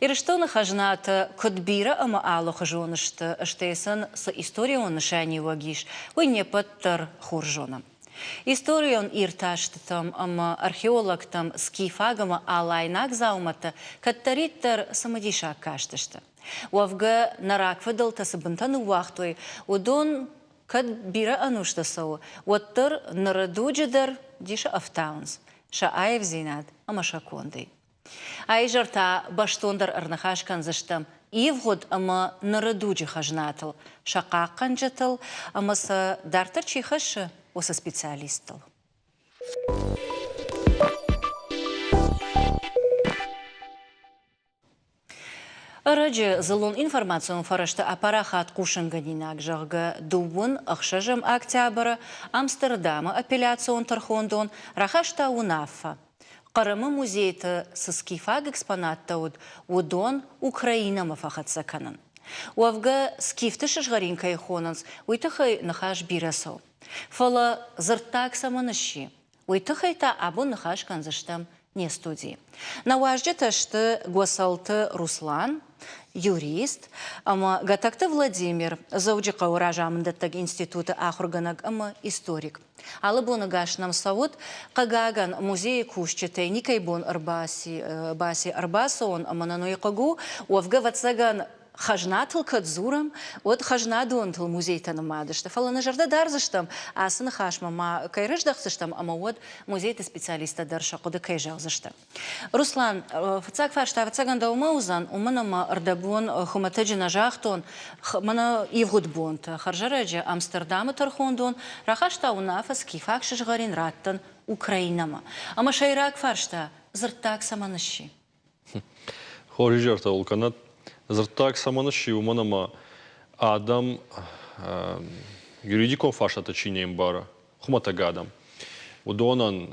Ирыштоны хажната кодбира ама ало хажонышты ыштесын с историон шани вагиш, уйне паттар хуржона. Историон ирташтытам ама археологтам скифагама алайнак заумата каттариттар самадиша каштышты. Уавга нараквадал тасабынтану вахтой, удон кодбира ануштасау, уаттар нарадуджидар диша афтаунс, шааев зинад ама шакондой. Айжарта баштондар арнахашкан заштам ивгод ама нарадуджи хажнатл, шакаккан жатл, ама са дартар чихаш оса специалистл. Арачы зылон информацион фарашта апарахат кушанганинак жағы дубун ақшажым октябры Амстердама апелляцион тархондон рахашта унафа. Қарымы музейті скифаг экспонаттауд удон Украина мафахатса канын. Уавга скифті шашгаринка ихонанс уйтықай нахаш бирасау. Фала зырттак саманыши. Уйтықай та абу нахаш канзыштам не студии. На уажде ташты госалты Руслан, юрист, ама гатакты Владимир, зауджиқа уражамындаттаг институты ахурганаг ама историк. Алы боны гашнам савуд, қагаган музей кушчетай никай бон баси арбасон ама нанойқагу, уавга ватсаган хажнатыл кадзурам, от хажнадуон тыл музей-таны мадышты. Фаланы жарда дарзыштам, асын хашма ма кайрыждақсыштам, ама от музей-ты специалиста дарша қуды кайжағзышты. Руслан, фацак фаршта, фацаган даумаузан, уманама ардабон хуматаджина жақтон, мана ивгудбонта, харжараджа Амстердамы тархондон, рахашта унафа скифак шишгарин раттан Украинама. Ама шайрак фаршта, зырттак саманыши. Хори жарта улканат. Зырттак саманыши уманама адам юридикон фашата чинем бара, хуматагадам. Удонан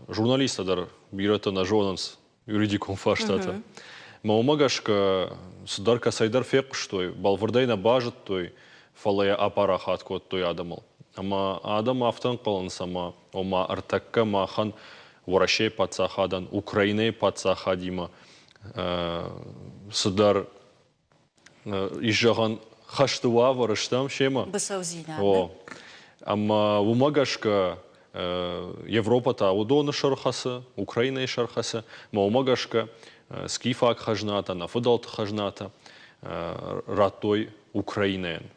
журналистадар бирата на жонанс юридикон фаштата. Ма умагашка сударка сайдар фек штой, балвардайна бажат той, фалая апарахат кот той адамал. Ама адам афтан қалан сама, ома артакка махан варашей пацахадан, Украиней пацахадима, судар ижаған хаштуа варыштам шема. Бысаузина. Ама умагашка Европата удоны шархасы, Украина шархасы, ма умагашка скифак хажната, нафудалт хажната, ратой Украинен.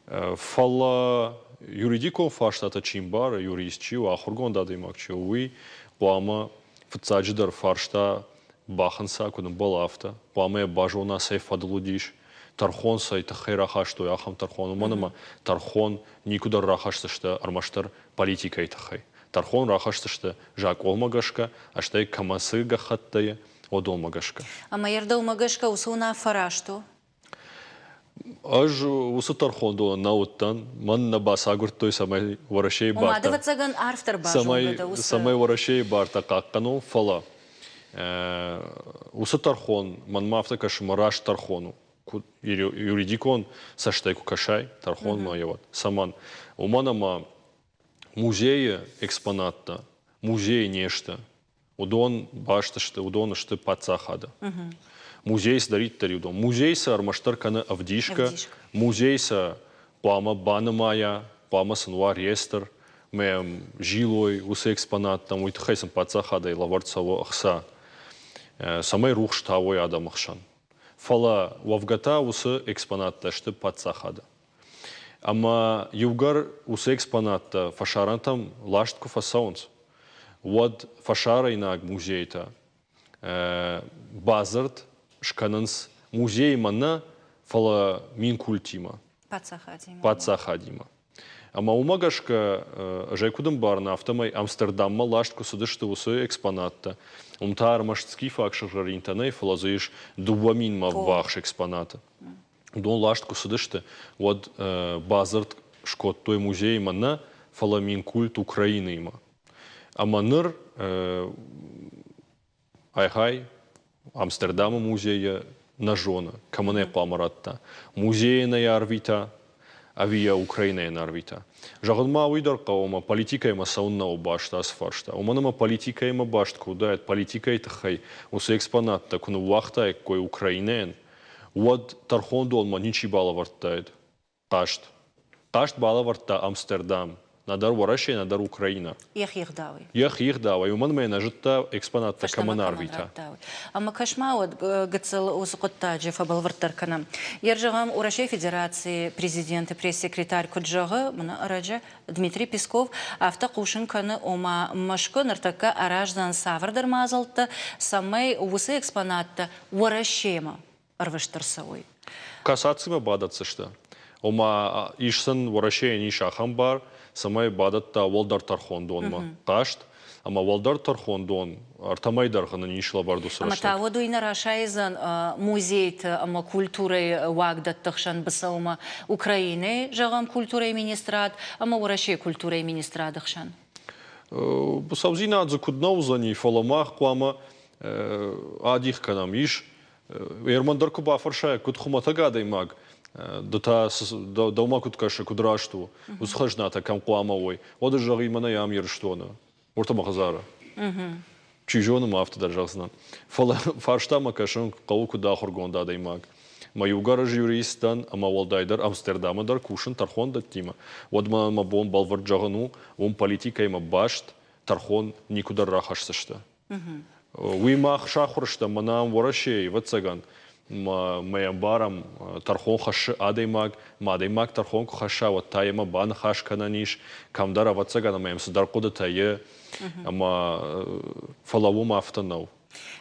Фала юридикон фаштата чимбара, юристчиу, ахургон дадымакчу, уи, пуама фцадждар фаршта баханса, кудым балафта, пуаме бажона сейфадлудиш, тархон сайта хайрахашто, яхам тархон, уманама тархон никуда рахашташта армаштар политика айтахай. Тархон рахашташта жак олмагашка, аштай камасы гахаттая одолмагашка. Ама ярда умагашка усуна фарашто? Аж усы тархон до науттан, ман на басагур той самай варашей барта. Омады ватсаган арфтар бажу. Самай варашей барта каккану фала. Усы тархон, ман мафта кашмараш тархону. Юридикон саштайку кашай, тархон маеват. Саман. Уманама музея экспонатта, музей нешта. Удон башташты, удон ашты пацахада. Музей сдарит тарюдом. Музей са армаштаркана авдишка. Музей са пама банамая, пама сануа рестер. Мэм жилой усы экспонат там уйтхайсан пацахада и лаварцаво ахса. Самай рухштавой адам ахшан. Фала вавгата усы экспонатта шты пацахада. Ама югар усы экспонатта фашарантам лаштку фасаунц. Вот фашара инаг музейта базарт шкананс музей мана фала мин культима. Пацахадима. Ама умагашка жайкудам барна автомай Амстердамма лаштку судышты усы экспонатта. Умта армаштский факшар жаринтанай фала заиш дубамин ма вахш экспоната. Дон лаштку судышты вот базарт шкот той музей мана фала мин культ Украины има. Ама ныр айхай Амстердама музея нажона, камане памаратта, музея на ярвита, авиа Украина нарвита. Жагадма уйдар каума политика има саунна обашта асфаршта. Уманама политика има башт кудает политика и тахай. Усе экспонатта куну вахта кой Украинен. Уад тархондол маничи балавартает. Кашт. Кашт балаварта Амстердам. Надар Варашия, надар Украина. Их давай. Их давай. Уман мена житта экспонатта каманарвита. Ама кашмауд гцел узготтаджи фабалвартаркана. Ержагам у России Федерации президент и пресс-секретарь Куджага, мана араджа Дмитрий Песков, автокушинканы ома машко нартака араждан савардар мазалта, самай усы экспонатта Варашема арваштарсауй. Касацима бадатся что? Ома ишсан Варашия ниша хамбар, самай бадатта Волдар Тархондон кашт, ама Волдар Тархондон артамай дархана нишла барду срашта. Ама таводу и нарашайзан музей ама культурой вагдат тахшан басаума Украины, жагам культурой министрат, ама Варашия культурой министрат тахшан. Басавзина адзакуднаузани фаламах куама адих канам иш Ермандар куба фаршая кудхумата гадаймаг. Да ума кудкаша кудрашту, усхажната кам куамавой. Ода жаги мана ям ерштона. Орта махазара. Чижону мафта даржахзнан. Фаршта макашан кау куда хоргонда даймаг. Маюгара юристан ама валдайдар Амстердама дар кушан тархон да тима. Одма ма бон балвар джагану, он политика има башт, тархон никуда рахашсашта. Уимах шахуршта манам Варашей вацаган. Маям барам тархон хаш адаймаг, мадаймаг тархон хаша вот тайма бан хаш кананиш, камдара вацаган маям судар кода тае, ама фалаву мафтанау.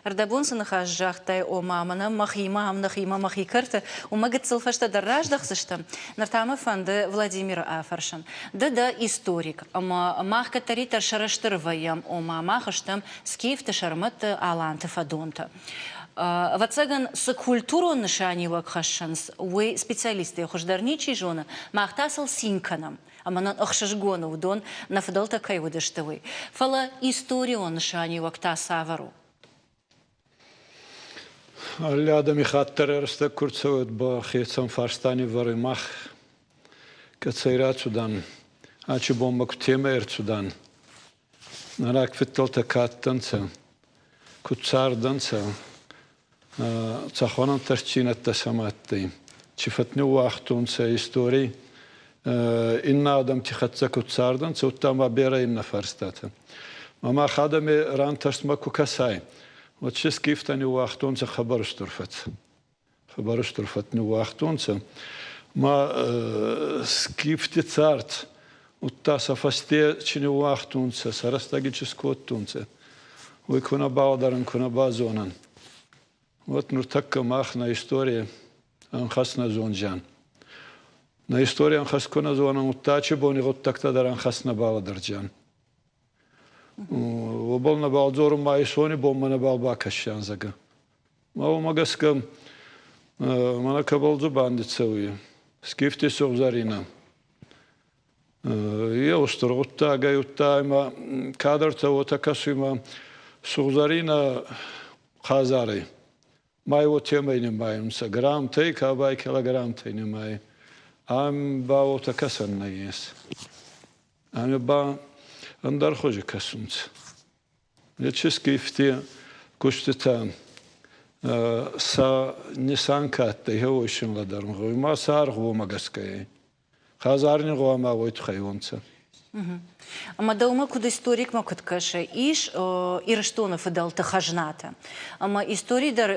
Ардабунса нахажахтай о мамана махима амнахима махикарта умагат сылфашта дарраждахсышта нартама фанды Владимир Афаршан. Да историк, ама махкатари таршараштырваям о мамахаштам скифта шармата аланты фадонта. Вацаган с культуру нышанива кхашанс, вы специалисты, хождарничий жона, махтасал синканам, а манан ахшашгону дон нафдал такай выдаштовый. Фала историю нышанива кта савару. Рядом их аттерерста курцовод ба хецам фарстани варимах, кацайрацудан, ачи бомба кутемерцудан, нарак фитталта каттанца, куцарданца, цахванан тарчинатта саматти, чифатню вахтунца истории, инна адам тихатца куцарданца, уттама бера инна фарстата. Мама хадами рантарсма кукасай. Вот сейчас кифтани уахтунца хабарштурфат нуахтунца. Ма скифти царт утта сафасте чини уахтунца сарастагическо оттунца. Вы куна баударан куна базонан. Вот нуртакка мах на истории анхасна зонжан. На истории анхаскуна зонан уттачи бони готтакта дар анхасна баударджан. وبال نبال زورم مايسوني بوم من نبال باكشان زعا ما هو مجسكم ما نكبل زبان تسوي سكيفتي سوزارينا يوسترغتا جايوتا ما كادر تو تكسيما سوزارينا خازاري ما هو تيمين ماي مسجرام تي كاباي كيلوغرام تي ماي ام باو تكسن نيس انا با اندر خوجه کسونت. نچسکی فتی کشتتان سا نسان کات هویشون لدارم خوی ما سار خو مگسکه. خازارنی خو ما وید خیونت. Ама даума куда историк ма куткаше иш ирштона федал тахажната. Ама историй дар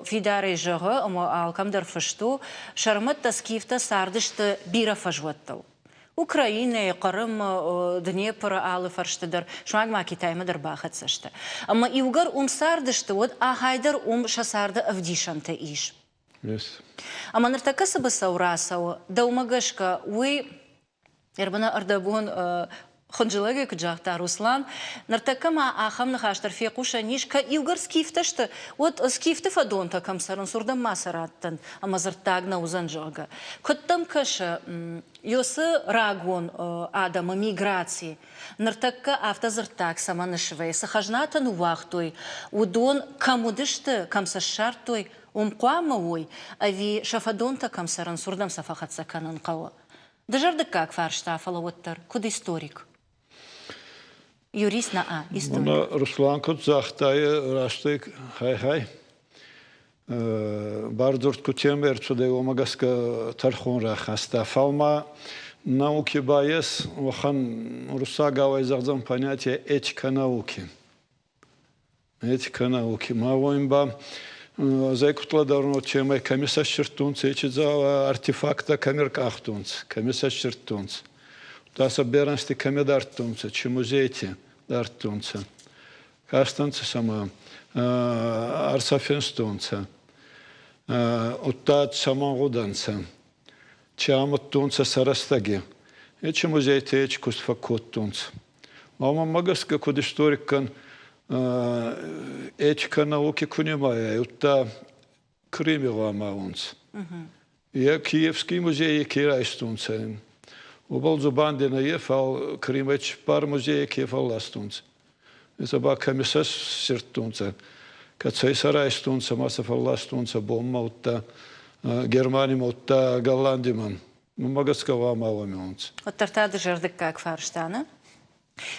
фидаре жага ама алкам дар фашту шармат таскифта сардышта бира фажваттал. Украина, Крым, Днепр, Алы, Фарштедар, Шмагма, Китай, Мадарбахат, Сашта. Ама Иугар сардышты, вот, а Хайдар шасарда Авдишанта иш. Ама нартакаса басаурасау, да умагашка, вы, Ербана Ардабун, Хонжилага кджахта Руслан. Нартакама ахам нахаштар фекуша нишка илгар скифташты. Вот скифты фадон такам саран сурдам масараттан амазартагна узанжога. Коттам каша Йосы рагон адама миграции. Нартакка автозартак сама нашвей. Сахажната вахтой. Удон камудышты камсашартой. Умқуамауй. Ави шафадонта камсаран сурдам сафахатса канан қауа. Дажарды как фарштафала оттар? Куд историк? Юрист на историк. Мона Руслан куд захтай раштык хай. Бардурт кутемер цуде омагаска тархун рахаста. Фалма науки байес вахан русагавай загзам понятие этика науки. Этика науки. Мавоимба Зайкутла давно темой комиссар Шертунц, эти за артефакта камеркахтунц, комиссар Шертунц. Таса берансти камедартунца, чемузейти дартунца. Кастанца сама, арсафенстунца. Уттад сама гуданца. Чамуттунца сарастаги. Эти музейти эти кустфакуттунца. Мама магаска куд историккан этика науки кунимая, это Крымева маунц. Я Киевский музей кирайстунца. Убал зубандина ефал Крымеч пар музей кефал ластунца. Это ба комиссар сертунца. Кацай сарайстунца, масафал ластунца, бомма утта Германия утта Голландиман. Магаскава маунц. Вот тартады жардык как фарштана.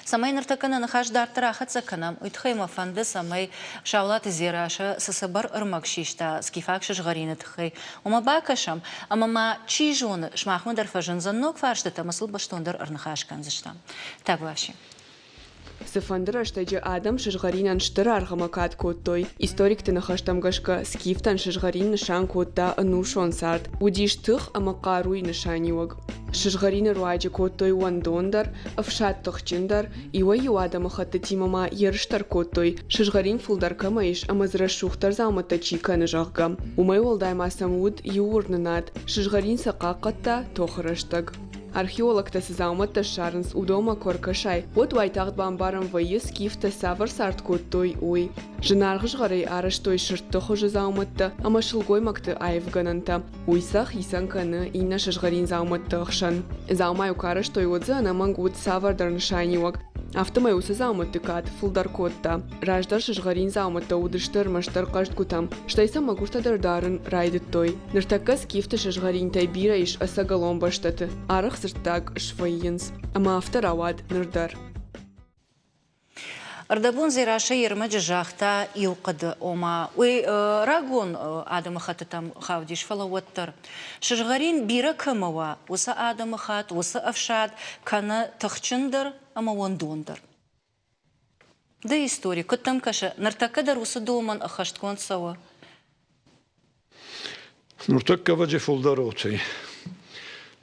Самай нартакана нахаш дартарахатса канам уйтхайма фанды самай шаулат зираша сасабар ырмакшишта скифакшиш гаринатхай. Ума бакашам, амама чижон шмахмадар фажан заннок фаршта тамасыл баштондар ырнахаш канзыштам. Так ваши. Сефандыр аштайджи адам шишгаринан штыр аргамакат коттой. Историк ты нахаштам гашка скифтан шишгарин нышан котта анушон сарт. Удиштых амакаруй нышаниуаг. Шишгарин руайджи коттой уандондар, афшат тохчиндар, иуай юадама хатта тимама ерштар коттой. Шишгарин фулдар камаиш амазра шухтар заумата чика нажагга. Умай олдай масамуд юурнанат. Шишгарин сақақатта тохраштаг. Археолог тасызауматта шарнс удома коркашай. Вот вайтагд бамбарам вайыс кифта савар сарт коттой уй. Жынаргыш гарай араштой шыртты хожы зауматта, ама шылгой макты айвгананта. Уйсах исанканы инна шышгарин зауматта ықшан. Заумай укараштой отзы анаманг уд савардар нышайниуак. Автомай усы зауматты кат, фулдар котта. Раждар шышгарин зауматта удыштыр маштар кашт кутам. Штайса магуштадар дарын райдыттой. Ныртакка скифта шышгарин тайбира иш асагалом баштаты. Арах сыртак швайинс. Ама автор авад нырдар. Ардабун зираша ермаджи жахта илқады ома. Уй рагон адамы хаты там хавдиш фалауаттар. Шышгарин бира кымыва. Усы адамы хат, усы афшад, каны тұхчындар, ама ондондар. Да история. Көттам каша. Нартакадар усы доуман ахашткон сава. Нуртакка ваджи фулдар оцей.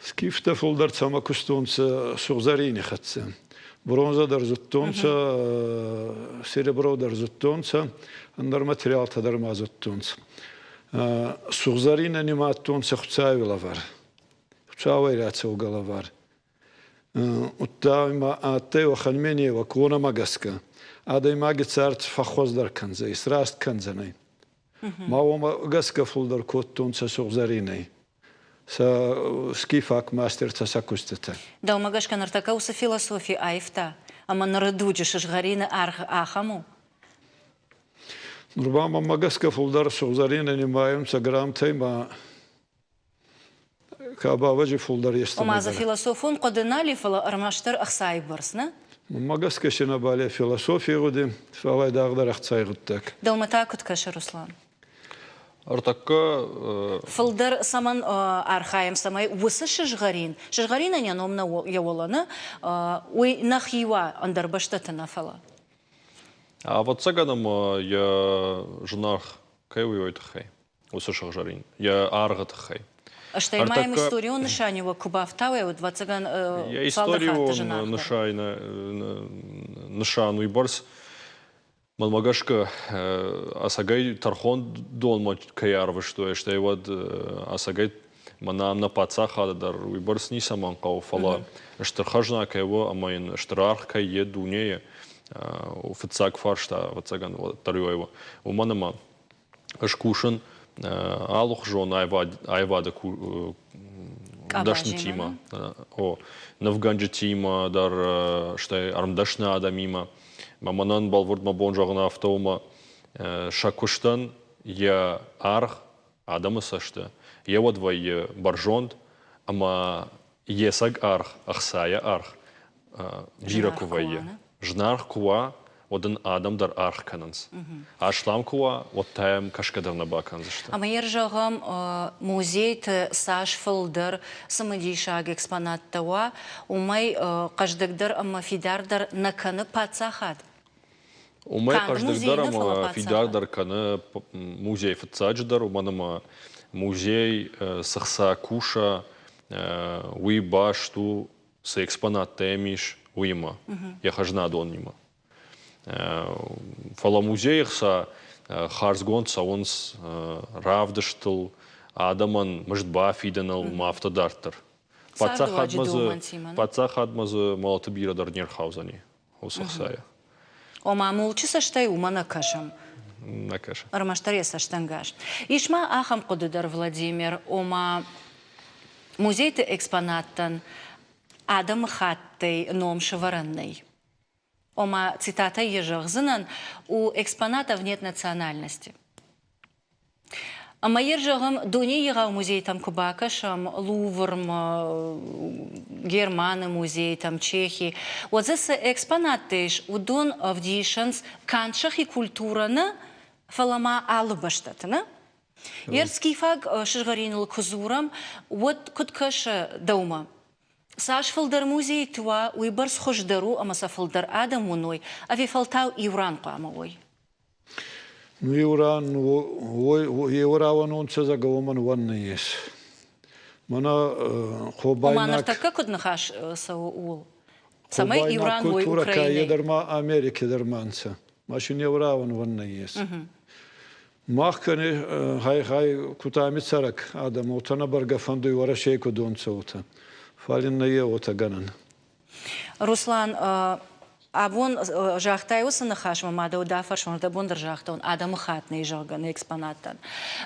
Скифта фулдар цама кустунца сугзарини хатса. Бронза дарзуттунца, серебро дарзуттунца, андар материал тадарма зуттунца. Сугзарина нематтунца хуцавилавар. Хуцавайраца угалавар. Уттайма атева ханменева куна магаска. Адай маги царт фахоздар канза, исраст канзанай. Маума гаска фулдар коттунца сугзаринай. Скифак мастерца сакустата. Да, умагашка нартака уса философия айфта. Ама нарадуджи шышгарина ахаму. Нурбама магаска фулдар сугзарина немаемца грамтайма кабаваджи фулдар есть. Ума за философун кодынали фала армаштар ахсай барсна? Магаска шинабале философия гуди, фалай дагдар ахсай гуттак. Да, умата куткаша Руслан. Артакка... Фылдар саман архаем самай усы шышгарин. Шышгарин аня номна яволаны, уй нахива андарбаштатына фала. А вот цаганом я женах кайвой тахай, усы шышгарин. Я арга тахай. А что имеем историю нышанева кубавтавы, вот вацаган я историю нышану и барс. Малмагашка асагай тархон дон каярвы, что я вот асагай манам на пацаха дар выборсни саман қауфала штырхажна кайво амайн штырарх кай едуне офицак фаршта вацаган тарюева уманама ашкушен алух жон айвада дашни тима о навганджи тима дар штай армдашна адамима маманан балвурдма бонжагна автома шакуштан я арх адамы сашты я вот вай баржонд ама есаг арх ахсая арх жиракувайе жнарх куа один адам дар арх кананс ашлам куа вот таем кашкадарна баканзышты Ама ержағым музей сашфылдыр самадишаг экспонаттауа умай қаждыгдыр ама фидардар наканы пацахад. Умай каждыгдар ама фидардар каны музей фацадждар уманама музей сахса куша уи башту с экспонаттемиш уима я хажна доннима фала музеях са харсгон саунс равдыштыл адаман мыждба фиденал мафтадартыр пацахадмазы малаты бирадар нерхаузани усахсая Ома мулчы саштай умана кашам. накаша Армаштаре саштангаш. Ишма ахам кудыдар Владимир, ома музей-ты экспонаттан адам хаттай ном шеваранный. Ома цитата ежағзынан, у экспонатов нет национальности. Ама ержағым дуни еға музей там Кубакашам, Луврм, Германы музей там Чехии. Вот здесь экспонаттыш удон вдишанс канчах и культураны фалама алыбаштатына. Ерский фаг шыжгаринул кузурам, вот куткаша даума. Саш фалдар музей туа уйбар схождару, ама сафалдар адамуной, а ви фалтау Иран памовой. Ну, Евран он се заговоман ванна ес. Мана хобайнак... Оманар така куд нахаш сау самай Иран вой культура ка Украины. едерма Америки дерманца. Машин Евран ванна ес. Махкани хай кутами царак адам отана баргафанду и варашейку донца ота. Фалин на е ота ганан. Руслан, абон жахтай усаны хашма мада удафар шонда бондар жахтон адамы хатный жаган экспонаттан.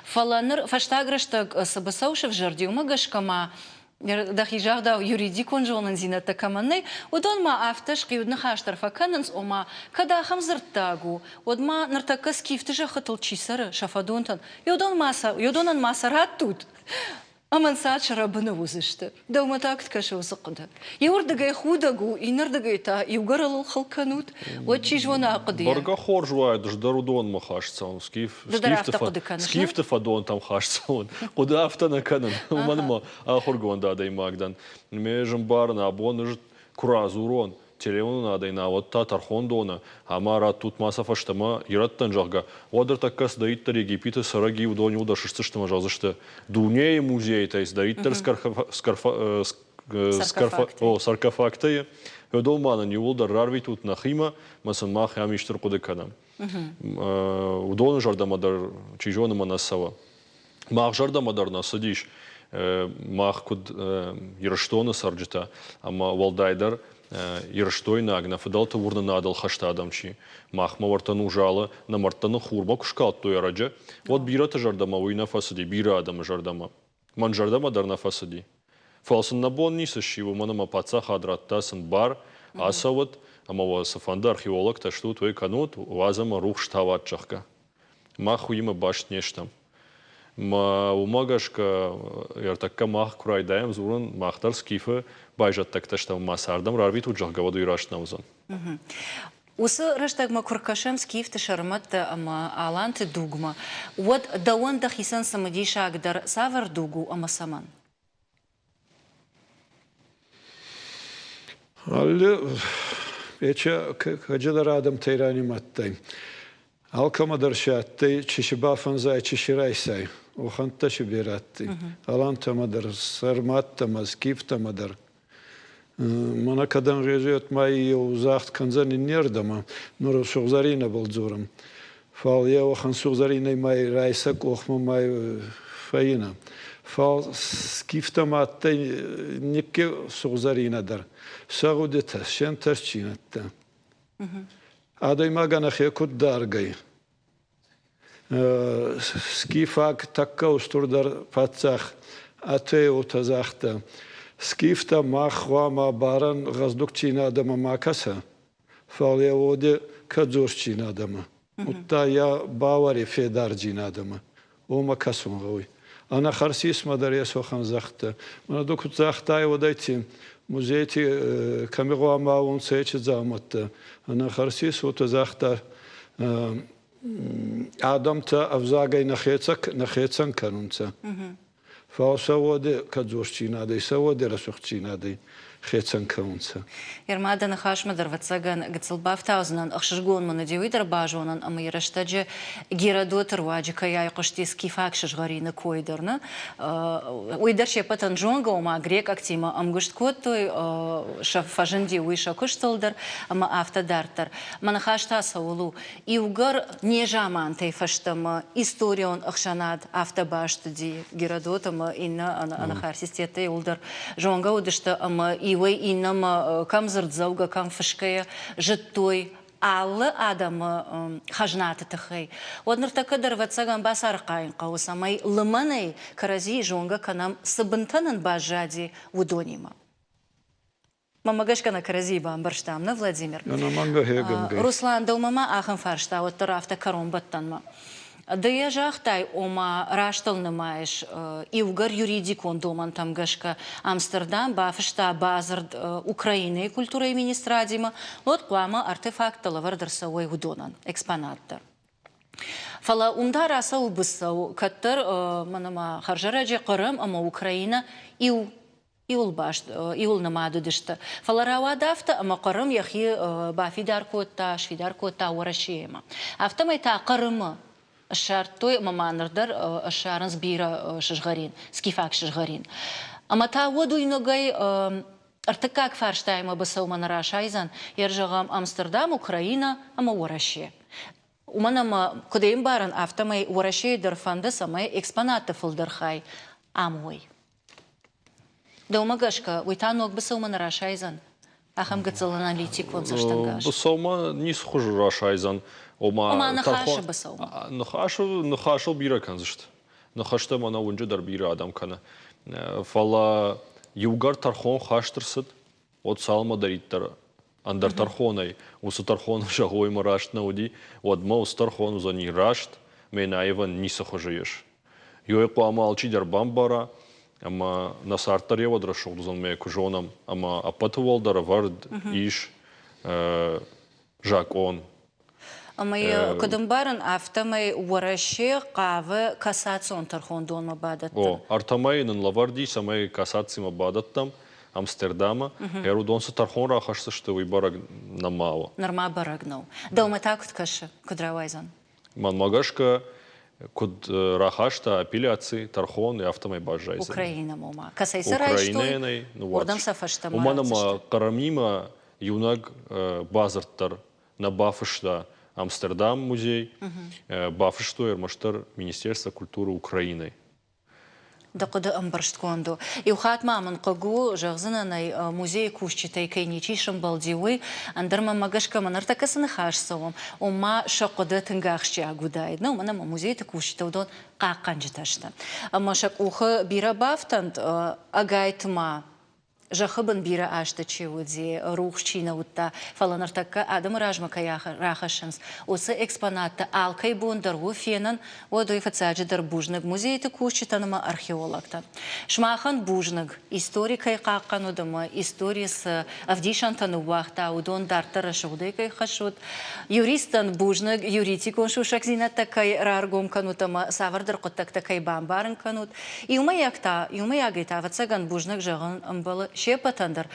Фаланыр фаштаграштаг сабасаушев жардиума гашкама дахи жахда юридик он жонан зината каманный удон ма авташ киудны хаштар факананс ома када хамзырттагу одма нартака скифты жахатыл чисары шафадонтан юдонан масарат тут. Аман сач рабыны узышты. Да ума такт каша усықыды. Еурдагай худагу, инардагай та, югаралыл халканут. Вот чижвана ақыды. Барга хор жуает, дарудон ма хашца он, скифты фадон там хашца он. Куда автана канан, уманма ахоргон да дай магдан. Межем барна, абон жит куразу урон. Телефону надо и на вот та тархондона, амара тут масса фаштама, ираттан жага. Одер такас даиттер Египта сараги удони удашишься, что мажал что дуне музей, то есть даиттер саркофакты. Удомана не улдар рарви тут нахима, масан мах ямиштер кудеканам. Удон жардамадар чижона манасава. Мах жардамадар насадиш, мах куд ирштона сарджита, ама валдайдар. Ирштойна агна федалта вурна надал хаштадамчи махма вартану жала на мартану хурба кушкат то яраджа вот бирата жардама уйна фасади бира адам жардама ман жардама дар нафасади фалсын набон нисаши у манама паца хадраттасын бар асават ама ва сафанда археолог та что твой канут вазама рух штават чахка маху има баш нештам ма умагашка яртакка мах курайдаем зурун махтар скифы байжат так таштам масардам рарвит уджахга воду ирашнавзан. Усы раштагма куркашем скифты шарматта ама аланты дугма. Вот даон дахисан самадиша агдар савар дугу ама саман. Алли вече хаджадар адам тайрани маттай. Алкамадар шаттай чишибафанзай чиширайсай. Оханта шибиратти. Аланта мадар сарматта маскифта мадар. Мана кадан режет май узахт канзани нердама, нур шугзарина был дзурам. Фал я охан шугзарина май райсак охма май фаина. فسكيفتا ما نكي سوزارينا در سعودتا شن ترشينتا هذا ما كان خي كود دارجي سكيفاك تكا وستور در فاتسخ أتي وتزاختا سكيفتا ما خوا ما بارن غزدوك تشينا دم ما كسا فاليا ودي كجور تشينا دم وتا يا باوري في دار جينا دم وما كسون غوي أنا خرسيس مدريا سوخن زخت أنا دوك زختاي ودايتي مزيتي كميغوا ما ونسيتش زامت أنا خرسيس وتزخت آدم تا أفزاقي نخيتسن كانونتا فسوودي كجورشينا دي سوودي رسوخشينا دي خيتسن كانونتا يرمادا نخاش مدر واتساقان قتل بافتاوزنان أخششقون من ديوي درباجونان أما يرشتاج جيرادوت رواجي كياي قشتيس كيفاك ششغارينا كويدرنا ويدرش يبتن جونغا وما غريك اكتيما أم قشت كوتوي شفاجندي ويشا كشتلدر أما أفتا دارتر ما نخاش تاسولو يوغر نيجامان تيفشتم إستوريون أخشاناد أفتا باشت دي جيرادوت أما إنا أنا خارسيستيتي يولدر جونغا ودشتا أما إيوي إنما كم زرد زوجة كم فشكية جتوي على آدم خجنات تخي ونرتقدر واتساقن باسار قاين قوسا ماي لمني كرازي جونغا كنام سبنتنن باجادي ودونيما ما ماقاش كان كرازي بان برشتامنا فلاديمير أنا مانغا هيغن روسلان دوما آخن فارشتا والطرافتا كارون بطنما Дая жахтай ома раштал намаеш ивгар юридикон доман там гашка Амстердам бафшта базард Украины культура и министрадима вот клама артефактала вардерсовой гудонан экспонаттар. Фала унда раса убысау каттар манама харжараджи Кырым ама Украина иул намаду дышта. Фала равадафта ама Кырым яхи бафидар котта швидар котта урашиема. Автомайта Кырыма الشارتوي ماما نردر الشارن سبيرة شجرين سكيفاك شجرين أما تعودوا إنه جاي ارتكاك فارشتاي ما بسوا من راشايزن يرجعهم أمستردام أوكرانيا أما ورشة ومن ما كديم بارن أفتماي ورشة در فندس أما إكسبانات فلدر خاي أموي دوما جاشكا ويتانوك بسوا من راشايزن أخم قتل أناليتيك ونسشتنجاش بسوا ما نيس خوش راشايزن وما نخاش بسوا نخاشل بيرا كنزشت نخاشته مانا ونجا در بيرا آدم كنا فلا يوغار ترخون خاشترسد от салма дариттар андер тархонай усу тархон шагой марашт науди от маус тархон за ни рашт мена иван ниса хожееш йой қоама алчи дер бамбара ама насартар ева драшол зан ме кужонам ама апатувал дар вард иш жакон أما كدمبارن أفتماي ورشة قاوة كاساتسون ترخون دون مبادت. أرتماي نلواردي سماي كاساتسي مبادتهم أمستردام هيرودون سترخون راخشت شتوي برق نماوا. نرما برقنو. دوما تاكت كش كدراويزن. من ماغاشكا كد راخشتا أبيلياتسي ترخون يأفتماي باجايزن. أوكراينا موما. كاسيسرايشتوي. أوكرايني ودم سفشتا ما. ومانا ما قرميما يوناغ بازرتر نبافشتا Амстердам музей, бафштуер маштар Министерство культуры Украины. Да куда амбарштконду. И ухат маман кагу жагзана на музей кушчитай кайничишем балдивы, андарма магашка манартакасын хашсовом, ума шакода тынгахшчи агудайд. Ну, мана музей кушчитай удон каканжиташта. Машак уха бира бафтанд агайтма. Жахабан бира ашта чевуди рухчина утта фаланартака адам ражмака рахашанс оса экспоната алкай бундар уфенан одой фацаджи дар бужнаг музей текущитанама археологта шмахан бужнаг историкай каканудама историс авдишантану вахта удон дартара шудайкай хашут юристан бужнаг юритикон шушакзина такай раргом канутама савардар коттак такай бамбарн канут и умаягта фацаган бужнаг жаган амбала شيبتندر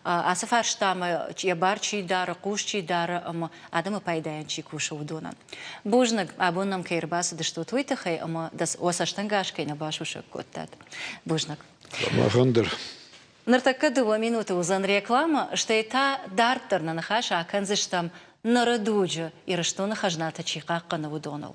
أسفار شتام يبارشي دار قوشي دار أما آدم بايداينشي كوشو ودونا بوجنك أبونم كيرباس دشتو تويتخي أما دس وساشتنجاش كينا باشو شكوتات بوجنك ما خندر نرتكدوا минуты узан реклама что это дартер на нахаша канзиштам нарадуджа и что на хажната чикака на водонов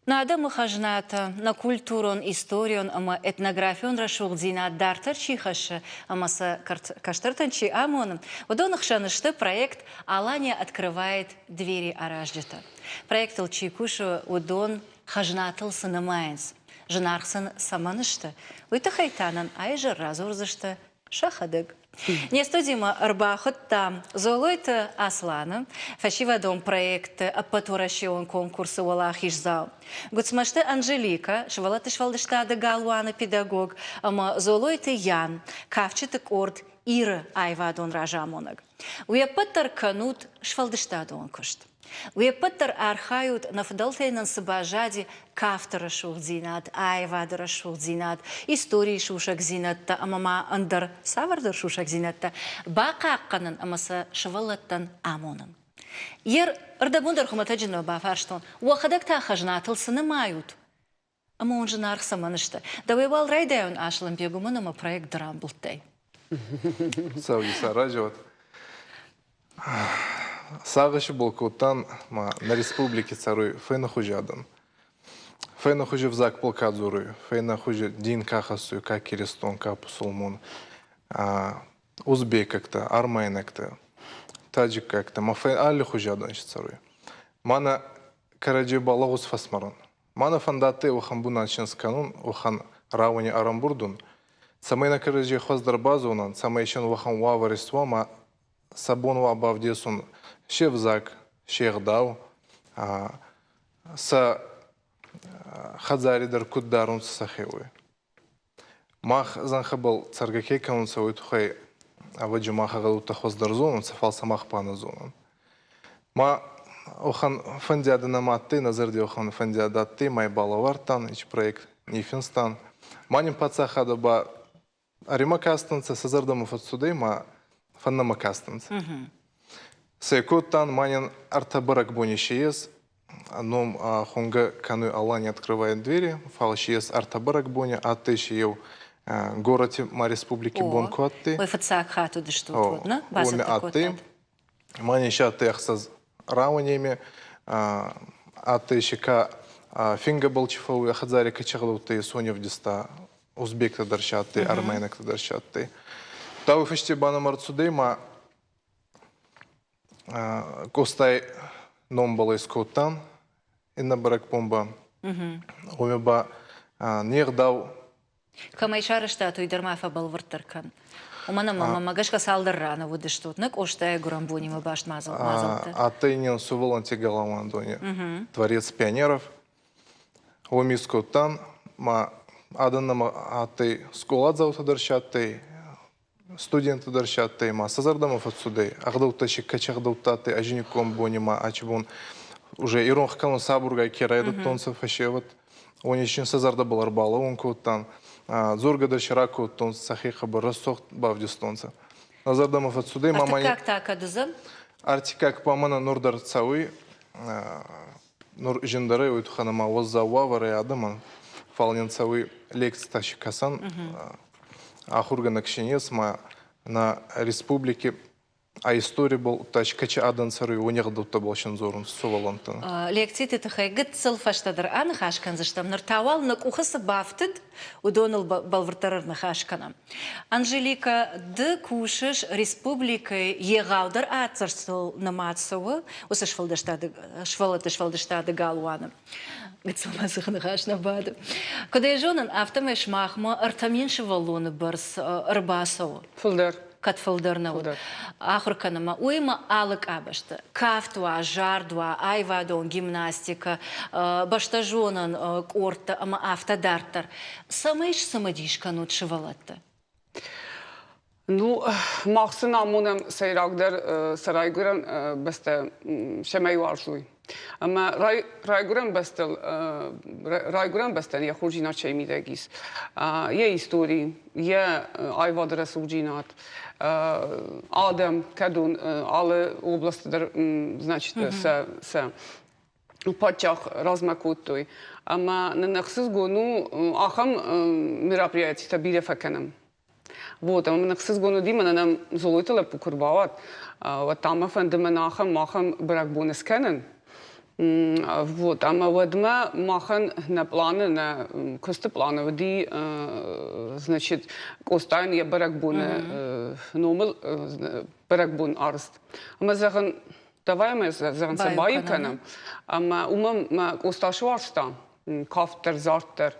На адамы хажната, на культурон, историон, ама этнографион рашугдина дартар чихашы, амаса каштыртанчи амоным. Удон хшанышты проект «Алания открывает двери Араждета». Проект Чикушу удон хажнатыл сынымайынс. Жынархсын саманышты. Уйты хайтанан айжыр разурзышты шахадык. Не студима Арбахотта золойты Асланы, фашивадом проекты апатурашион конкурсы Валахишзау. Гуцмашты Анжелика, швалаты швалдыштады Галуана педагог, ама золойты Ян, кавчитык орд Иры Айвадон Ражамонаг. Уяпаттар канут швалдыштадон кушт. Уяпаттар архают на фдалтейнан сабажади кафтара шухдзинат, айвадара шухдзинат, истории шушак зинатта, амама андар савардар шушак зинатта, бақаққанын амаса шывалаттан амонын. Ер ырдабундар хуматаджино бафарштон, уақадак тахажнатыл сыны мают. Ама он жына архсаманышты. Давайвал райдайон ашлым бегумын, ама проект драм бұлттай. Саугиса радиот. Сағышы бұл көттан на республике царуй фейна хужадан. Фейна хужи взак полкадзуры, фейна хужи дин кахасуй, ка кирестон, ка пусулмун, узбек как-то, армейн как-то, таджик как-то, ма фейн алли хужадан ищ царуй. Мана караджи балагус фасмарон. Мана фандаты ухан буначин сканун, ухан рауни арамбурдун. Самайна караджи хваздар базунан, самайшен ухан вавариства, ма сабон вабавдесун, Шевзак, Шехдау, са Хазаридар Куддарун Сахевы. Мах Занхабал Царгаке Каунсовый Тухай, а ваджи Маха Галута Хоздарзону, Цафал Самах Паназону. Ма Охан Фандиада Наматты, Назарди Охан Фандиада Ты, Майбалавартан, ич проект Нифинстан. Маним Пацахада Ба Аримакастанца, Сазардамов отсюда, ма Фаннамакастанца. Сайкоттан манин артабарак бонищиес, но хунга кану Алани открывает двери, фалщиес артабарак боня, а ты еще городе ма республики Бонкуатты. Ой, фацак хату да что трудно, база такой. Мани ща техсаз рауниями, а ты еще ка финга болчифовый, хадзари качаглу ты сонев диста, узбек-то дарщатты, армейнок-то дарщатты. Тавы фестибана марцудейма Костай номбала из Коттан, и на барак помба. Умеба нердау. Камайшары штату и дермафа был вартаркан. У меня мама магашка салдар рано вот что, нак оштай гурамбуни мы баш мазал. А ты не суволанти галамандони. Творец пионеров. Умис Коттан, ма аданама а ты скуладзау тадаршатый. Студенты даршат тема, сазардамов отсюда, агдалташи качагдалтаты, ажником бонима, ачбон уже ирон хкану сабурга керайдут тонцев фашеват, он еще сазарда был арбала, он коттан, зорга даршара коттон сахиха барасох бавдистонца. Сазардамов отсюда, мама. Как так адузам? Артикак помана нордар цауи, нор жендары уйтханама воззауа вариадаман, фалнин цауи лекция таши касан. Ахурга накшенесма на республике, а история был тачкача аданцары у них до того шанзорун сувалантан. Лекции ты тахай гыцел фаштадар ан хашкан заштам нартавал на кухаса бафтед у Донал балвартарар на хашкана. Анжелика д кушаш республикой егалдар ацарсыл на мацсова уса швалдыштады галуана. Гыцелмасы хашна бады. Когда я жонан автомеш махма артаминши валоны барс рыбасова. Фулдар. Катфылдырны. Ахырканыма уйма алык абашты. Кафтуа, жардуа, айвадон, гимнастика, баштажонан корта, ама автодартар. Самайш самадишканут шывалатты. Ну, махсын амунам сайрагдар сарайгуран баста шамай варшуй. Ama rayguran bastel ya khurjina çeymidegis. Ye istori, ye ayvada rasulcinat. Adam, kadun, alle област들, значит, с подчах размакуттой. Ама на нахсыз гону ахам мероприятий табире факанам. Вот, ама на нахсыз гону дима нам золотила покурбават. Вот там афандема нахам махам бракбонес канен. Вот, а мы ведме махан на планы, на косты планы, води, значит, костайн я баракбуне, номел баракбун арст. А мы захан, давай мы захан собаиканам, а мы умам косташварста, кафтер, зартер,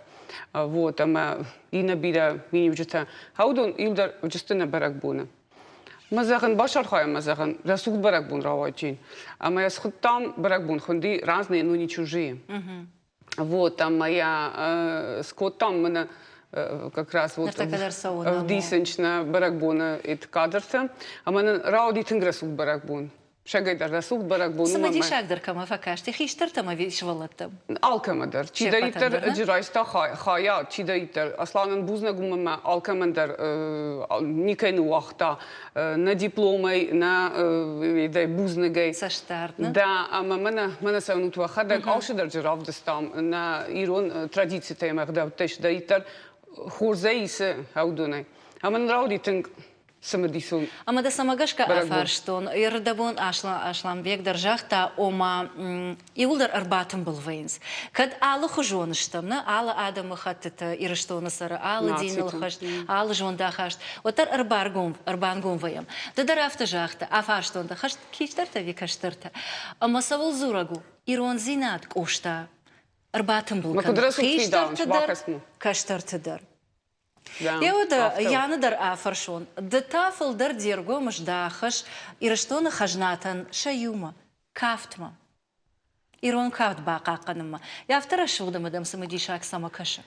вот, а мы и набира мини бюджета, хаудон илдар бюджетна баракбуне. ما زغن بشر خواهیم ما زغن رسول برگ بون روایتین اما از خود там برگ بون خوندی رازنه نونی чужие. Вот, там моя скот там мы как раз вот в дисенчна баракбуна и кадрта, а мы рауди тенграсул баракбун. Шагайдар расул баракбун. Самади шагдер кама факашти хиштер там вишвалаттам. Алкамадар. Чидаитер джирайста хая чидаитер. Асланан бузна гумма алкамадар никайну вахта на дипломой на дай бузнагай. Саштартна. Да, а мана саунут вахадак алшидар джиравдастам на ирон традиции тема да теш даитер хорзаисе аудунай. А ман рауди тенг самодисун. Ама да самагашка афарштон, ирдабон ашлам век держахта ома иулдар арбатым был вейнс. Кад алы хужоныштамна, алы адамы хаттыта ирыштоны сары, алы дейныл хашт, алы жонда хашт. Отар арбангум вейм. Дадар автожахта, афарштонда хашт киштарта викаштарта. Ама савыл зурагу, ирон зинат кошта. Арбатым был кан. Хиштартадар, каштартадар. Еуда яныдар афаршон. Детафылдар дерго мждахаш, ирыштоны хажнатан шаюма, кафтма. Ирон кафт бақақанымма. Яфтара шылдымыдам самадишак самакаша.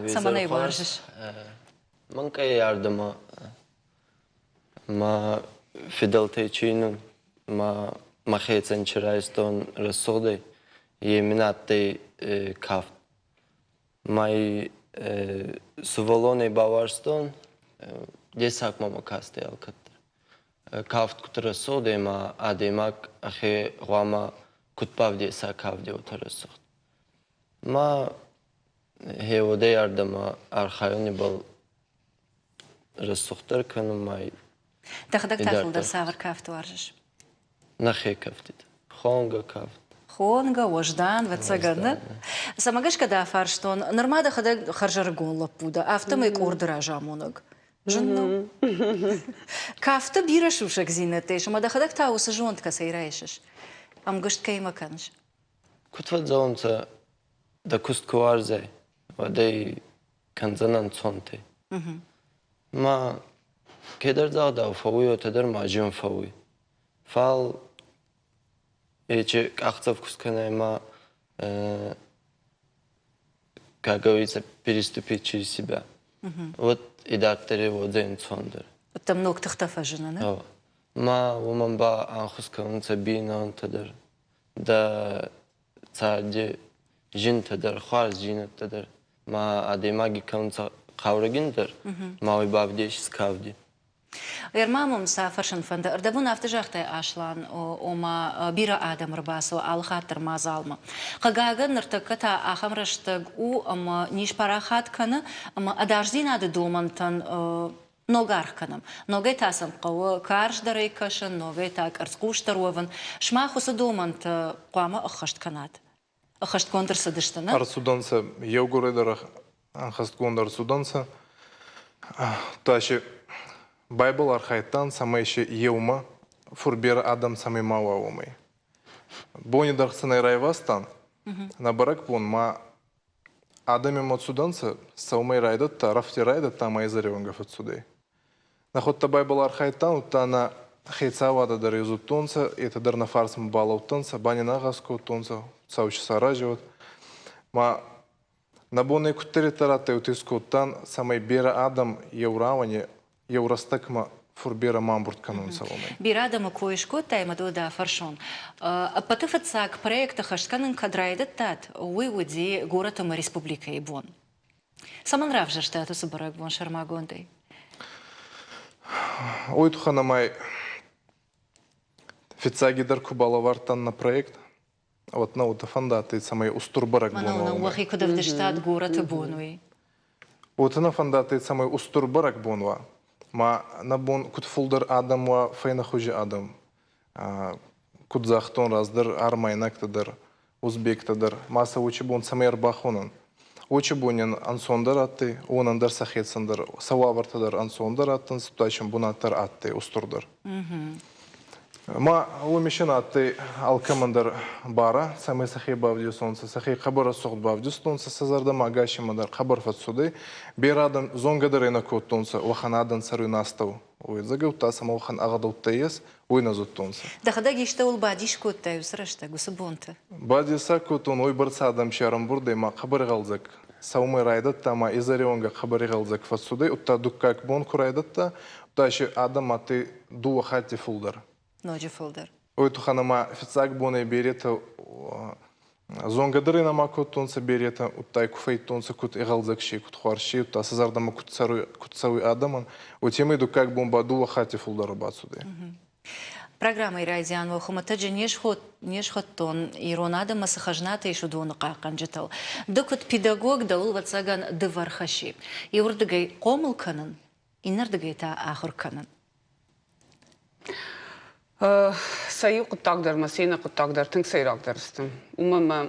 Саманай варжыш. Манка ярдыма. Ма фидалтейчинун, ма махецен чирайстон рассудой, еминаттай кафт. Май Суволоний баварстон, десак мама касте алкаттар. Кафт кутара содема, адемак ахе гуама кутпав десак кавде утарасохт. Ма хеводе ярдама архайони был рассохтар кану май. Тахадак тафылдар савар кафт варжыш. Нахе кафтит. Хонга кафт. Хонга, ождан, вацагана. Самагашка да фарштон, нормада хада харжаргон лапуда, автомайк ордера жамоног. Жонну. Кафта бира шушак зинатеш, ама да хадак тауса жонтка сайрайшыш. Амгышт каймаканш. Кутват заунца да кусткуарзай, вадей канзанан цонте. Ма кедар зада фауи, отедар мажин фауи. Фал Эче ахцев кусканайма, как говорится, переступить через себя. Вот и дартери вот зен цондер. Там много тахтафа жена, да? Ма умамба анхусканца бина он тадер. Да царде жин тадер, хварз жин тадер. Ма адемаги канца каврагиндер. Ма уйбавдеш скавди. Ермамом сафаршын фанда, ардабун автожахтай ашлан, ома бира адам рбасу, алхаттыр мазалма. Қагага ныртыкката ахамраштыг у, ама ниш парахатканы, ама адаждин ады домантан ногархканым. Ногай тасым қауы карждары кашын, ногай так арцкуштаровын. Шмахусы домант қуама ұқышт канат. Ұқышт контырсы дыштыны? Арсуданса, еугуредар анхасткондар суданса. Таши Байбл архайттан самайши еума, фурбер адам самый мала умай. Бони дархсанай райвастан, на барак пон ма адами мацуданца саумай райдат, та рафти райдат, та май заревангов отсюда. Нахотта Байбл архайттан, та на хейцавада дар изутонца, это дар на фарсм бала утонца, бани нагаско утонца, цаучи сараживат. Ма на бони кутери тарата утиско утан, самай бера адам еуравани, Евростакма фурбера мамбурт канун саломай. Бирадама коишко тайма да фаршон. Патыфацак проекта хаштканын кадрайдат тат, уйвуди городом республика Ибон. Саман равжа штату соборок бон шармагондой. Ой туханамай фицаги дарку балавартан на проект. Вот на утафанда ты самай устурбарак бон. Мана уахи куда в штат город Ибонуи. Вот на фанда ты самай устурбарак бонва. Ма на бон кут фулдер адам ва фейна хужи адам. кудзахтон раздыр, армайнактыдыр, узбектыдыр. Маса учы бун самайр бахонын. Учы бунен ансондар атты, онандар сахетсандар, сававартыдар ансондар аттын, сутачын бунаттар атты, устурдар. Ма умешен атты алкамандар бара, самай сахи бавдю сонца, сахи хабара сохт бавдю сонца, сазарда магашимадар хабар фатсуды, берадам зонгадар ена коттонца, ваханадан сару настав. Ой, загаута сама вахан агадауттайес, ой назуттонца. Дахада гишта ул бадиш коттай усрашта гусабонта. Бадиса коттон ой барца адам шарам бурды, ма хабар галзак. Саумай райдатта, ма изарионга хабар галзак фатсуды, утта дуккак бон курайдатта, утта ши адам аты дуа хати фулдар. Ноджи фолдер. Ой, туханама фицак боне берета зонгадырына ма коттонца берета, уттай куфейтонца кут игалзакши, кут хуарши, утта сазардама кутсауи адаман, утемы дуккак бомба дуа хати фулдар бацуды. Программа Ирайдиан Вахуматаджи нешхоттон иронада масахажната и шудону қақанжатал. Докот педагог даул вацаган дывархаши. И урдыгай комыл канын, инардыгай та ахур канын. Sayı kutakdır, masina kutakdır, tink sayrakdır istem. Umama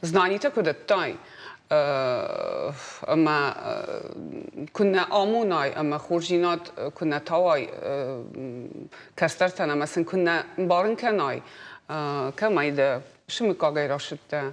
znanita kudatay. Ama kunna amunay, ama khurjinat kunna taway kastartana, mesela kunna barın kanay. Kamayda, şimdi kagay raşıtta.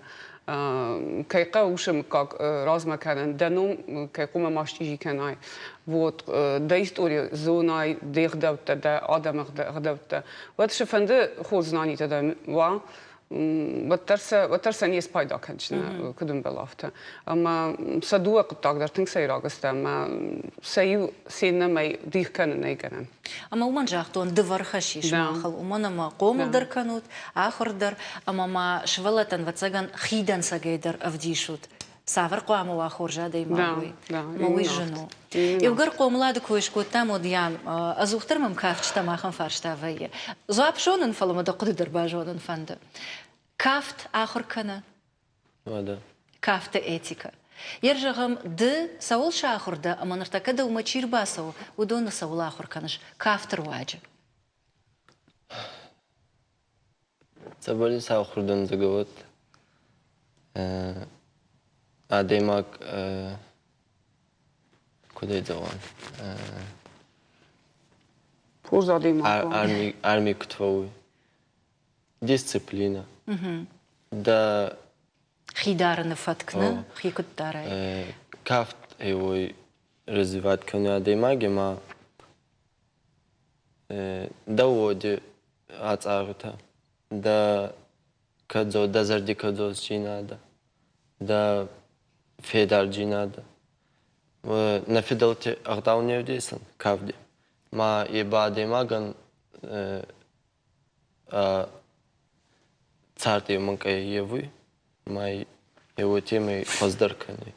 كيقا وشم كاك رازما كان دنوم كيقوم ماشتيجي كاناي вот да история зонай дегдавта да адам гдавта вот шефанды хол знани да ва ватарса не спайда конечно кудум белафта ама садуа кутагдар тинг сайрагаста ама саю сенна май дих канан найганан Ама уман жахтон дывархаши шмахал, умана ма комылдар канут, ахордар, ама ма швалатан вацаган хидан сагайдар авдишут. Савар қуаму ахоржа да имагуй. Мауи жену. Евгар қомлады көшку там одян, азухтар мам кафчта махан фаршта вайе. Зуапшонын фалымада қудыдар бажонын фанды. Кафт ахор кана. Кафта этика. Ержағым ды сауыл шахурда, аманыртака да умачир басау, удоны сауыл ахур каныш. Кафтыр уаджы. Забали саухурдан заговот. Адемак куда идён? Поза демак. Армия твой. Дисциплина. Да Хидарыны фаткны, хикуттарай. Кафт его развивать коня адемаги, ма доводи ацарта. Да кадзо, да зарди кадзо джинада. Да федар джинада. На федалте ардау не вдесан, кавди. Ма еба адемаган царти манка евы. Май его темы поздарканы.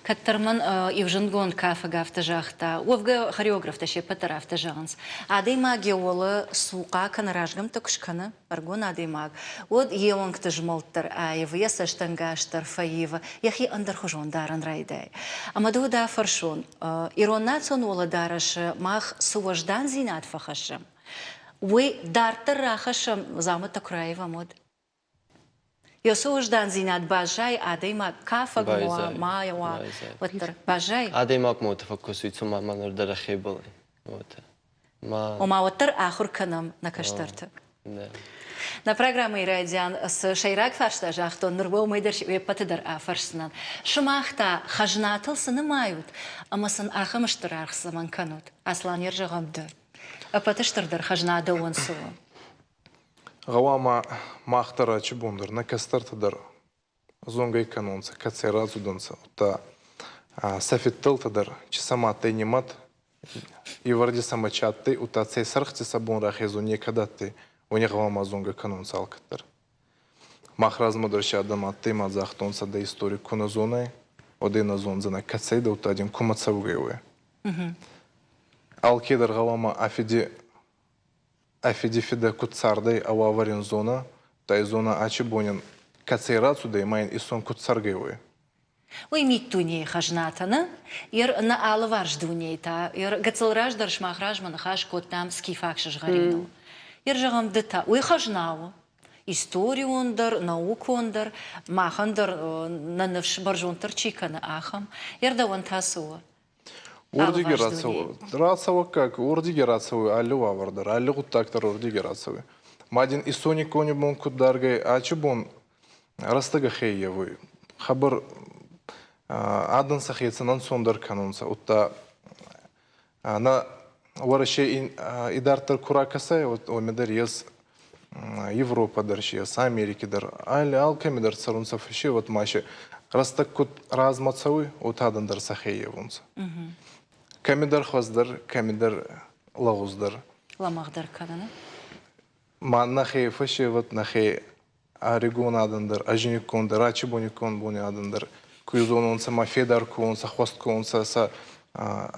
Каттарман евженгон кафа гафта жахта, уавга хореограф таше патарафта жанс. Адеймаг еолы сука канаражгам такшкана, аргон адеймаг. Вот еонг тажмолтар аев, ясаштангаштар фаива, яхи андархужон даран райдай. Амаду да фаршон, иронацион ола дараш мах суваждан зинат фахашам. Вы дартар рахашам замата краева мод. Йосуждан зинат бажай, адеймаг кафа гуа, майва, вот бажай. Адеймаг мота фокусуется маманар дарахебалы. Вот. Ома оттар ахур канам на каштарта. На программе Ирайдиан с Шайрак фаршта жахтон нурбол майдарш патыдар афаршсынан. Шумахта хажнатыл сыны мают, амасын ахамыштыр архсаман канут. Аслан ержағамды. Апатыштырдар хажнада он суы. Гавама махтара чебундар, на кастартадар, зонгай канонца, кацеразу донца, та сафитталтадар, чесама тейнимат, и варди самачатты, ута цей сархти сабун рахезу некадатты, у них гавама зонга канонца алкаттар. Мах размадарши адама тема захтонца да истории куна зонай, одина зонза на кацейда, ута один кумацаугайуе. Алкедар гавама Афидифида кутсардай ававарин зона, тай зона ачибонин кацейрацу да имайн исон кутсаргайуе. Уймит туне хажнатаны, на алыварж дуне та, гацелраж даршмахраж манахаш коттам скифакшаш гарину. Жағам дыта, уй хажнау. Историю ондар, науку ондар, махандар, нанывш баржонтар чиканы ахам, да он тасуа. Урдиге рацауы. Рацауы как? Урдиге рацауы али вавардар, али гуттактар урдиге рацауы. Мадин исоник кони бон куддаргай, ачы бон растыга хейевы. Хабар адан сахиецынан сондар канонса. Утта на варыше идартар куракасай, омедар ес Европа даршияс, Америки дар, али алками царунса фиши, вот маши растак кут размацауы, адан дар сахиевунса. Камидар хваздар, камидар лагуздар. Ламахдар канана. Ма нахе фаши вот нахе аригон адандар, ажиникондар, ачибоникон бони адандар. Куюзононса ма федар конса, хвастконса са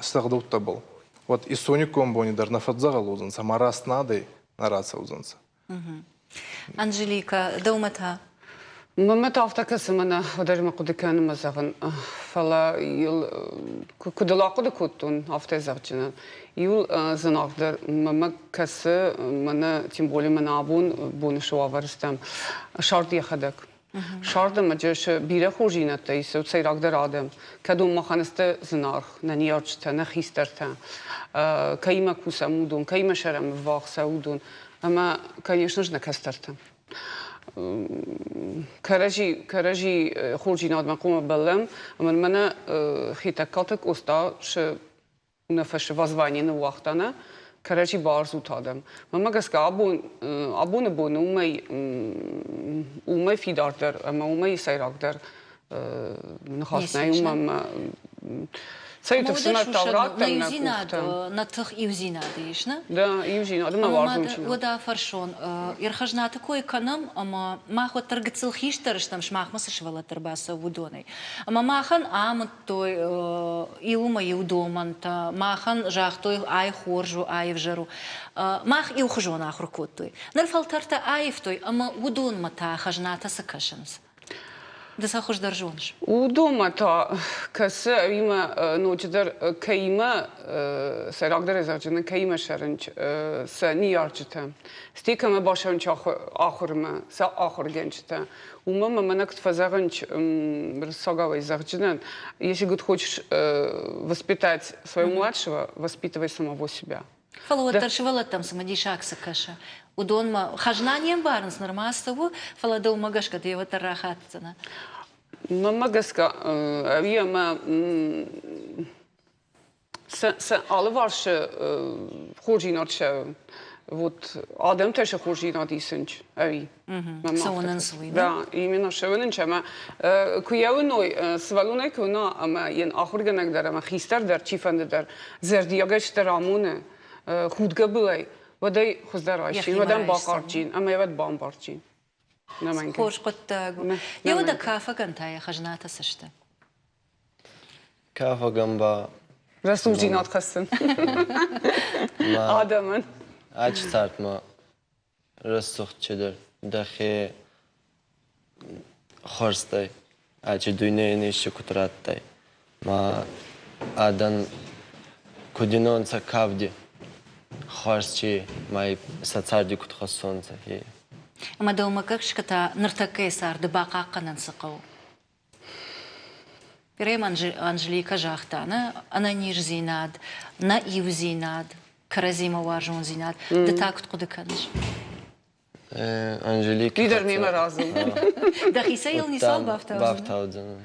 сагдутта был. Вот и соникон бонидар на фадзагал узанса, ма раз надой на раца узанса. Анжелика, даумата. Мамет автокасы мана ударма кудыканы мазагын. Фала ил кудылакыды куттун автозавчынан. Ил занагдар мама касы мана тем более мана бун шуаварстам шарт яхадак. Шарт маджеш бире хужинатта исе цейрагдар адам. Кадум маханасты занах на ниярчта на хистерта. Кайма кусамудун, кайма шарам вахсаудун. Ама, конечно же, на кастерта. Каражи хуржинад мaquma балам, man mana хитакатык уста ш нафаш воззвание на вахтана, каражи барз утадам. Мама гаска абун умай фидартер, ама умай сайрактер нахасна умам Sayıtık sınır tavrattım na kuhta. На тых иузинады, ишна? Да, иузинады, ма варзум чина. Вода фаршон. Ирхажна такой эконом, ама махо таргацил хиштарыш, там шмахмасы швала тарбаса вудоной. Ама махан амут той иума иудоманта, махан жах той ай хоржу, ай вжару. Мах иухажон ахрукот той. Нарфалтарта ай в той, ама вудон мата хажната сакашанс. Да сахуш даржонш. Удомата, касы има ночдар кайма сарагдар ezarcının kayma şarınç sa niyarcıta. Stikama başanç ahırma sa ahır gençta. Умама манак тфазаганч рассагава ezarcının. Если говорит хочешь воспитать своего младшего, воспитывай самого себя. Фалова таршивала там самодишак сакаша. Удонма хажнанием барнс нормастову, фаладау магашка ты его тарахатцана. Магаска, авиама с алварше хожинатше. Вот Адам тоже хожинат исенч, ави. Саунансуй, да? Да, именно шевенч, ама куяуной свалуной куна, ама ен ахурганак дар, ама хистар дар, чифанде дар, зердиягаш тарамуне, худга былай. Водай хоздарайшин, водан бакарчин, ама яват бамбарчин. Хош коттагу. Я вода кафа гантая хажната сашта. Кафа гамба. Расужинат хасан. Адаман. Ач тартма. Рассухчедер. Дахе хорстай. Ач дуйне неши кутраттай. Ма адан кудинонца кавди. Хорсчи май сацарди кутхасонца. Ама дома как шката нартакай сар дебака канан сакау. Пирем Анжелика жахтана, она ниж зинад, на ив зинад, каразима важун зинад. Да так куды канаш. Анжелика. Лидер мимо разум. Да хисаил не сал бафтаудзен. Бафтаудзен.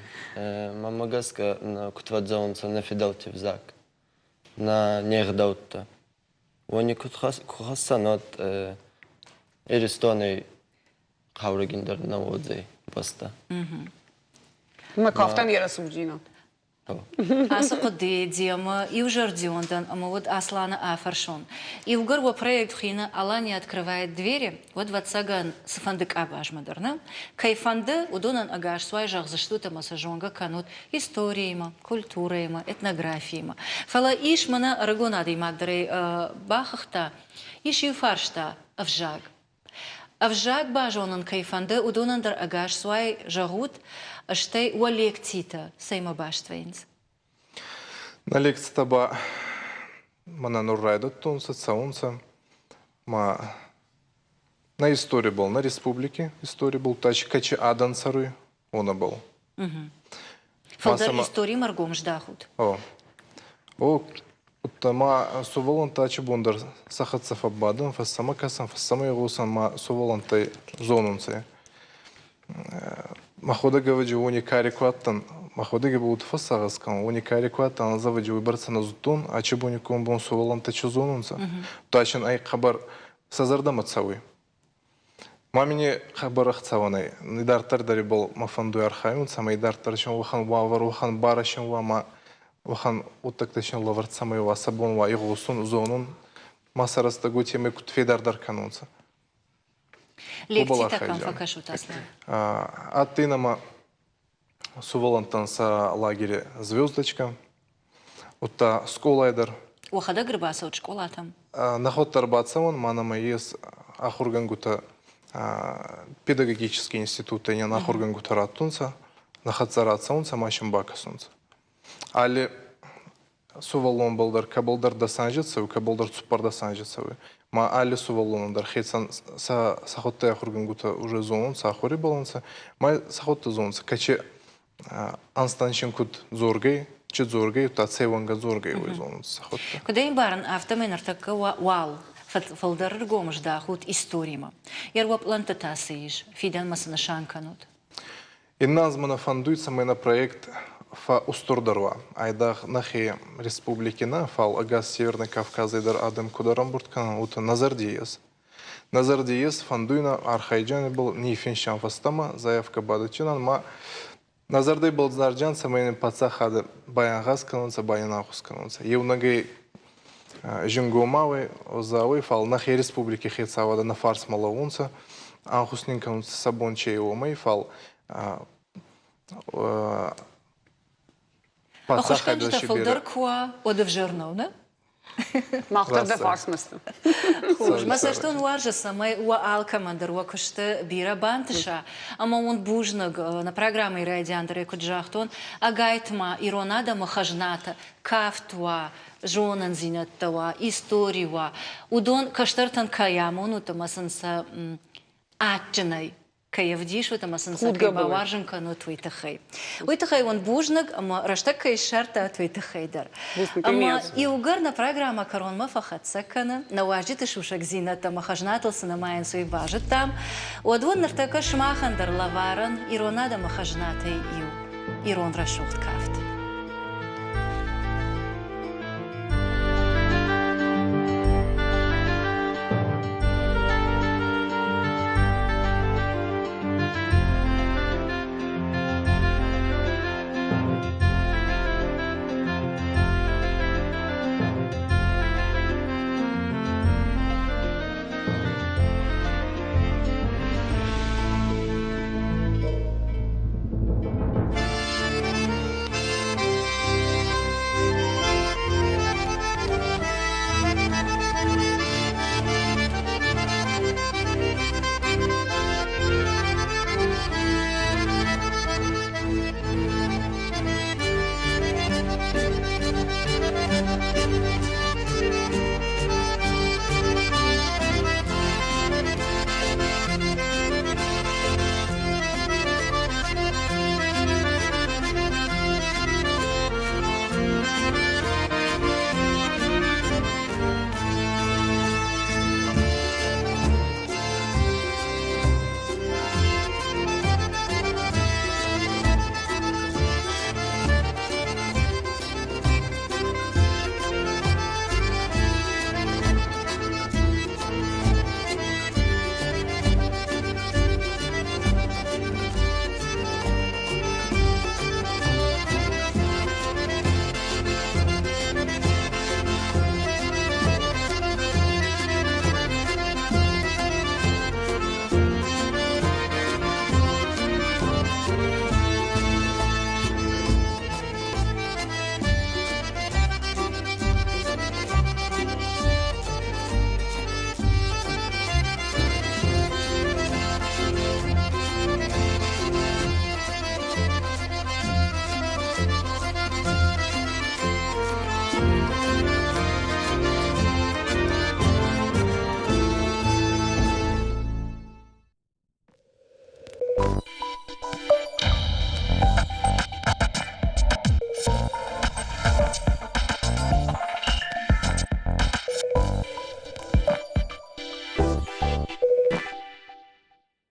Мама гаска на кутвадзонца на фидалтив зак. На нехдаутта. Вони кутхасанот Эристоны хаврагиндар на водзе поста. Ма кафтан ярасуджина. Аса куды диама и у Жардиондан, ама вот Аслана Афаршон. И у горва проект хина Алания открывает двери, вот ватсаган сфандык абажмадарна. Кайфанды удонан агаш свай жах за что-то массажонга канут историяма, культураяма, этнографияма. Фала ишмана рагонады магдары бахахта, иши фаршта авжаг. Авжак бажонан кайфанды удонандар агаш свай жагут, Аштай у лекцита сайма баштвейнс. На лекции таба мана нуррайдат тунса, цаунца. Ма на истории был, на республике истории был, тач качи адан царуй, он был. Фалдар истории маргом ждахут. О, ма суволон тачи бундар сахатсаф аббадам, фассама касан, фассама ягусан, ма суволон тай зонунцы. Махода гаваджи уни карикваттан, махода гавуд фассагаскан, уни карикваттан, заваджи выбраться на зутун, а чебуни кумбон суволон тачи зонунца. Тачин ай хабар сазардам отцавы. Мамине хабарах цаванай. Нидартар дари был мафанду архаюн, сама идартар чон вахан вавар, вахан барашин вама, вахан утакташин лаварт самай ва сабон ва игусун зонун, масараста гутеме кутфедардар канунца. Лекцита кам факашу тасна. А ты нама суволантан са лагере «Звездочка», ута сколайдар. Уахада грибаса от школа там. Наход тарбацаван, манама ес ахургангута педагогический институт, и не нахургангута ратунца, нахатсарацаунца, машин бакасунца. Али суволон балдар кабалдар дасанжицавы, кабалдар цупар дасанжицавы. Ма али суволон дар хейтсан сахотта ахургангута уже зонунца, ахури баланца, ма сахотта зонунца. Каче анстаншин кут зоргай, че зоргай, та цейванга зоргай вы зонунца сахотта. Куда им баран автоменар така вау. Фалдар гомж дахут историма. Ярвап лантатасиш, фидан масана шанканут. И названа фандуется мы на проект фа устурдарва. Айдах нахи республики на фал агас Северный Кавказ идар адем кударамбурткан ута Назардиес. Назардиес фандуйна архайджан был не финшан фастама заявка бадачинан ма Назардай был зарджан самайны пацахады баянгаз канунца баянахус канунца. Евнагай Жингумавы, Озавы, фал нахи республики Хейцавада на фарс малаунца, анхуснин канунца сабон чейомай, фал Пацахады шибира. Фалдар куа одевжернов, да? Махтар да фарсмаста. Хуш, маса что он варжа самай уа алкамандар уа кушта бира бантыша, ама он бужнаг на программе радиандре куджахтон, агайтма иронада махажната, кафтуа, жонан зинаттава, история, удон каштартан каямон утамасанса атчинай. Каевдиш вот амасанса баварженка но твойтахай. Уйтахай он бужнаг, ама раштака из шарта твойтахайдар. Ама и угарна программа корон мафахатсакана, на уажите шушак зината махажнатался на майен свой бажет там. Уадвон нартака шмахандар лаваран, иронада махажнатай ю, ирон рашухт кафт.